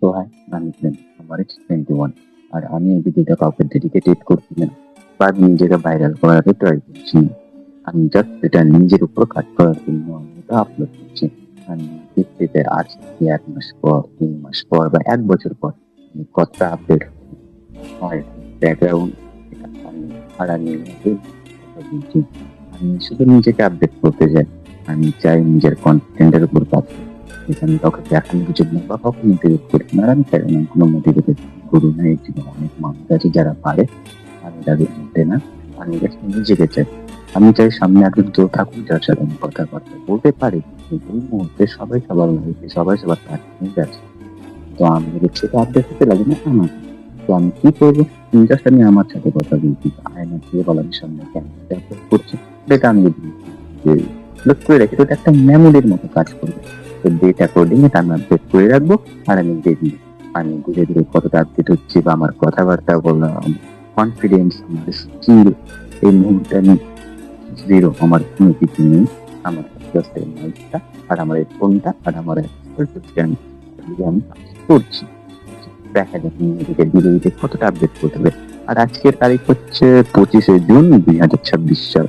তো হাই, আমি প্রেম। আমার এজ 21। আর আমি এই ভিডিওটা কাউকে ডেডিকেটেড করছি না বা নিজেকে ভাইরাল করার ট্রাই করছি না। আমি জাস্ট এটা নিজের উপর কাজ করার জন্য আমি এটা আপলোড করছি। আমি দেখতে আজ থেকে 1 মাস পর, 3 মাস পর বা 1 বছর পর আমি কতটা আপডেট হয় ব্যাকগ্রাউন্ড আর আমি বলছি, আমি শুধু নিজেকে আপডেট করতে চাই। আমি চাই নিজের কন্টেন্টের উপর কাজ করতে। এখানে কাউকে দেখানোর জন্য বা কাউকে মোটিভেট করি না। আর আমি চাই না কোনো মোটিভেটেড করু না। এই জীবনে অনেক মানুষ আছে যারা পারে, আমি তাদের মধ্যে না। আমি জাস্ট নিজেকে চাই। আমি চাই সামনে একজন কেউ থাকুক যার সাথে আমি কথাবার্তা বলতে পারি, কিন্তু এই মুহূর্তে সবাই সবার লাইফে সবাই সবার কাজ নিয়ে যাচ্ছে। তো আমি যদি সেটা আপডেট হতে লাগে না আমার, তো আমি কি করবো? জাস্ট আমি আমার সাথে কথা বলছি, আয়না দিয়ে বলার সামনে ক্যামেরা করছি, এটা আমি লোক করে রাখি। তো এটা একটা মেমোরির মতো কাজ করবে। তো ডেট অ্যাকর্ডিং এটা আমি আপডেট করে রাখবো। আর আমি দেখি আমি ধীরে ধীরে কতটা আপডেট হচ্ছে বা আমার কথাবার্তা বললাম, কনফিডেন্স, আমার স্কিল, এই মুহূর্তে আমি জিরো, আমার কোনো কিছু নেই। আমার জাস্ট এই মাইকটা আর আমার এই ফোনটা আর আমার আমি করছি। দেখা যাক নিজেকে ধীরে ধীরে কতটা আপডেট করতে হবে। আর আজকের তারিখ হচ্ছে 25শে জুন 2026 সাল।